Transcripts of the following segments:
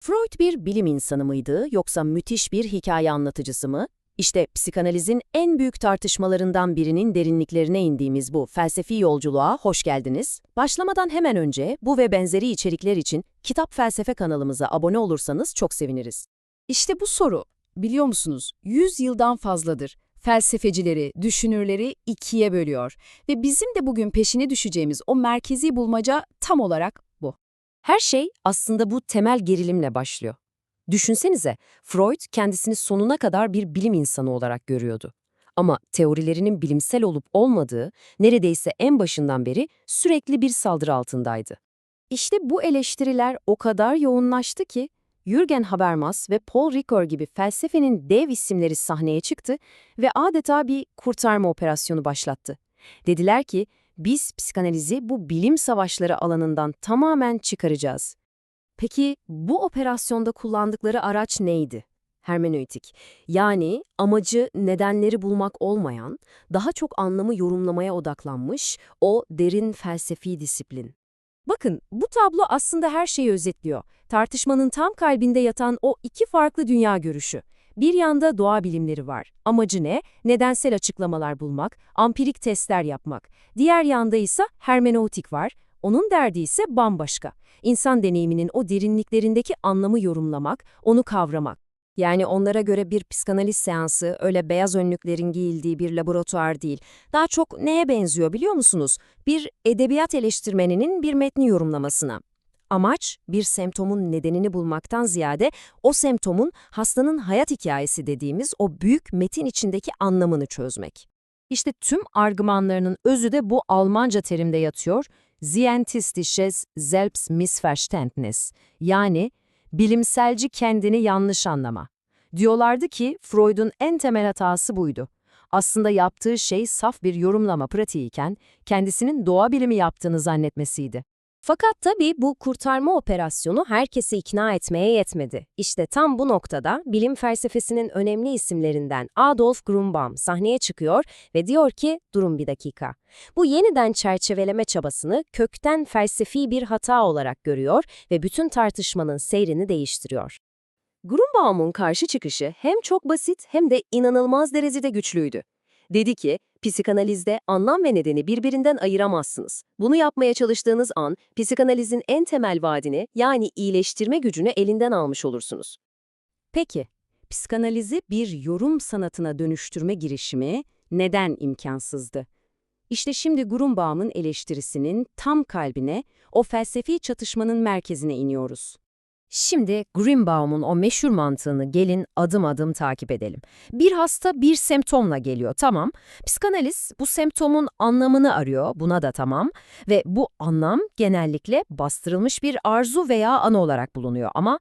Freud bir bilim insanı mıydı yoksa müthiş bir hikaye anlatıcısı mı? İşte psikanalizin en büyük tartışmalarından birinin derinliklerine indiğimiz bu felsefi yolculuğa hoş geldiniz. Başlamadan hemen önce bu ve benzeri içerikler için Kitap Felsefe kanalımıza abone olursanız çok seviniriz. İşte bu soru, biliyor musunuz, 100 yıldan fazladır felsefecileri, düşünürleri ikiye bölüyor ve bizim de bugün peşine düşeceğimiz o merkezi bulmaca tam olarak bu. Her şey aslında bu temel gerilimle başlıyor. Düşünsenize, Freud kendisini sonuna kadar bir bilim insanı olarak görüyordu. Ama teorilerinin bilimsel olup olmadığı neredeyse en başından beri sürekli bir saldırı altındaydı. İşte bu eleştiriler o kadar yoğunlaştı ki, Jürgen Habermas ve Paul Ricoeur gibi felsefenin dev isimleri sahneye çıktı ve adeta bir kurtarma operasyonu başlattı. Dediler ki, biz psikanalizi bu bilim savaşları alanından tamamen çıkaracağız. Peki bu operasyonda kullandıkları araç neydi? Hermenötik. Yani amacı nedenleri bulmak olmayan, daha çok anlamı yorumlamaya odaklanmış o derin felsefi disiplin. Bakın, bu tablo aslında her şeyi özetliyor. Tartışmanın tam kalbinde yatan o iki farklı dünya görüşü. Bir yanda doğa bilimleri var. Amacı ne? Nedensel açıklamalar bulmak, ampirik testler yapmak. Diğer yanda ise hermeneutik var. Onun derdi ise bambaşka. İnsan deneyiminin o derinliklerindeki anlamı yorumlamak, onu kavramak. Yani onlara göre bir psikanaliz seansı öyle beyaz önlüklerin giyildiği bir laboratuvar değil. Daha çok neye benziyor biliyor musunuz? Bir edebiyat eleştirmeninin bir metni yorumlamasına. Amaç, bir semptomun nedenini bulmaktan ziyade o semptomun hastanın hayat hikayesi dediğimiz o büyük metin içindeki anlamını çözmek. İşte tüm argümanlarının özü de bu Almanca terimde yatıyor. Scientistisches Selbstmissverständnis, yani bilimselci kendini yanlış anlama. Diyorlardı ki Freud'un en temel hatası buydu. Aslında yaptığı şey saf bir yorumlama pratiğiyken kendisinin doğa bilimi yaptığını zannetmesiydi. Fakat tabii bu kurtarma operasyonu herkesi ikna etmeye yetmedi. İşte tam bu noktada bilim felsefesinin önemli isimlerinden Adolf Grünbaum sahneye çıkıyor ve diyor ki, durun bir dakika. Bu yeniden çerçeveleme çabasını kökten felsefi bir hata olarak görüyor ve bütün tartışmanın seyrini değiştiriyor. Grünbaum'un karşı çıkışı hem çok basit hem de inanılmaz derecede güçlüydü. Dedi ki, psikanalizde anlam ve nedeni birbirinden ayıramazsınız. Bunu yapmaya çalıştığınız an, psikanalizin en temel vaadini, yani iyileştirme gücünü elinden almış olursunuz. Peki, psikanalizi bir yorum sanatına dönüştürme girişimi neden imkansızdı? İşte şimdi Grünbaum'un eleştirisinin tam kalbine, o felsefi çatışmanın merkezine iniyoruz. Şimdi Grünbaum'un o meşhur mantığını gelin adım adım takip edelim. Bir hasta bir semptomla geliyor, tamam. Psikanaliz bu semptomun anlamını arıyor, buna da tamam. Ve bu anlam genellikle bastırılmış bir arzu veya anı olarak bulunuyor. Ama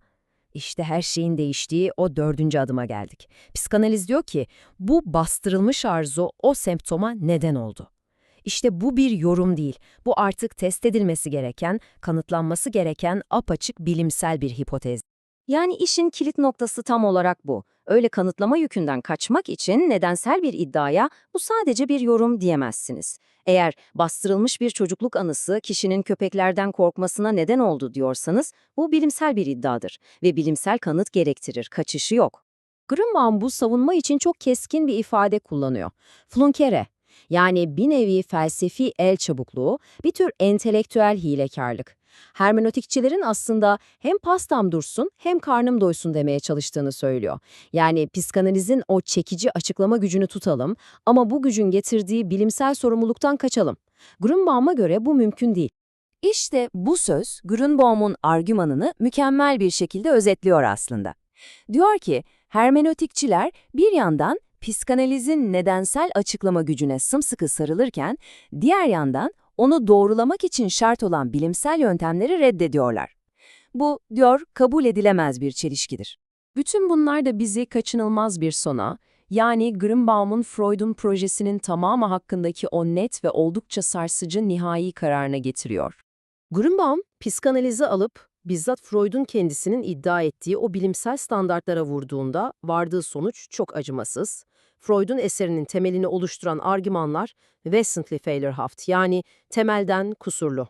işte her şeyin değiştiği o 4. adıma geldik. Psikanaliz diyor ki bu bastırılmış arzu o semptoma neden oldu. İşte bu bir yorum değil, bu artık test edilmesi gereken, kanıtlanması gereken apaçık bilimsel bir hipotez. Yani işin kilit noktası tam olarak bu. Öyle kanıtlama yükünden kaçmak için nedensel bir iddiaya bu sadece bir yorum diyemezsiniz. Eğer bastırılmış bir çocukluk anısı kişinin köpeklerden korkmasına neden oldu diyorsanız bu bilimsel bir iddiadır ve bilimsel kanıt gerektirir, kaçışı yok. Grünbaum bu savunma için çok keskin bir ifade kullanıyor. Flunkere. Yani bir nevi felsefi el çabukluğu, bir tür entelektüel hilekarlık. Hermenötikçilerin aslında hem pastam dursun hem karnım doysun demeye çalıştığını söylüyor. Yani psikanalizin o çekici açıklama gücünü tutalım ama bu gücün getirdiği bilimsel sorumluluktan kaçalım. Grünbaum'a göre bu mümkün değil. İşte bu söz Grünbaum'un argümanını mükemmel bir şekilde özetliyor aslında. Diyor ki, hermenötikçiler bir yandan psikanalizin nedensel açıklama gücüne sımsıkı sarılırken, diğer yandan onu doğrulamak için şart olan bilimsel yöntemleri reddediyorlar. Bu, diyor, kabul edilemez bir çelişkidir. Bütün bunlar da bizi kaçınılmaz bir sona, yani Grünbaum'un Freud'un projesinin tamamı hakkındaki o net ve oldukça sarsıcı nihai kararına getiriyor. Grünbaum, psikanalizi alıp bizzat Freud'un kendisinin iddia ettiği o bilimsel standartlara vurduğunda vardığı sonuç çok acımasız. Freud'un eserinin temelini oluşturan argümanlar wesently fehlerhaft, yani temelden kusurlu.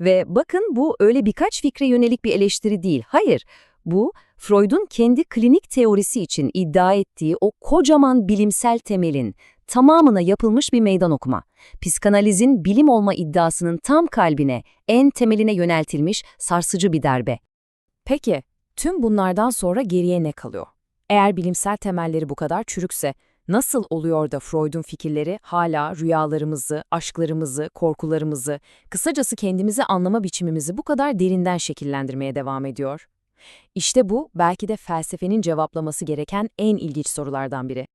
Ve bakın, bu öyle birkaç fikre yönelik bir eleştiri değil. Hayır, Bu, Freud'un kendi klinik teorisi için iddia ettiği o kocaman bilimsel temelin tamamına yapılmış bir meydan okuma. Psikanalizin bilim olma iddiasının tam kalbine, en temeline yöneltilmiş sarsıcı bir darbe. Peki, tüm bunlardan sonra geriye ne kalıyor? Eğer bilimsel temelleri bu kadar çürükse, nasıl oluyor da Freud'un fikirleri hala rüyalarımızı, aşklarımızı, korkularımızı, kısacası kendimizi anlama biçimimizi bu kadar derinden şekillendirmeye devam ediyor? İşte bu, belki de felsefenin cevaplaması gereken en ilginç sorulardan biri.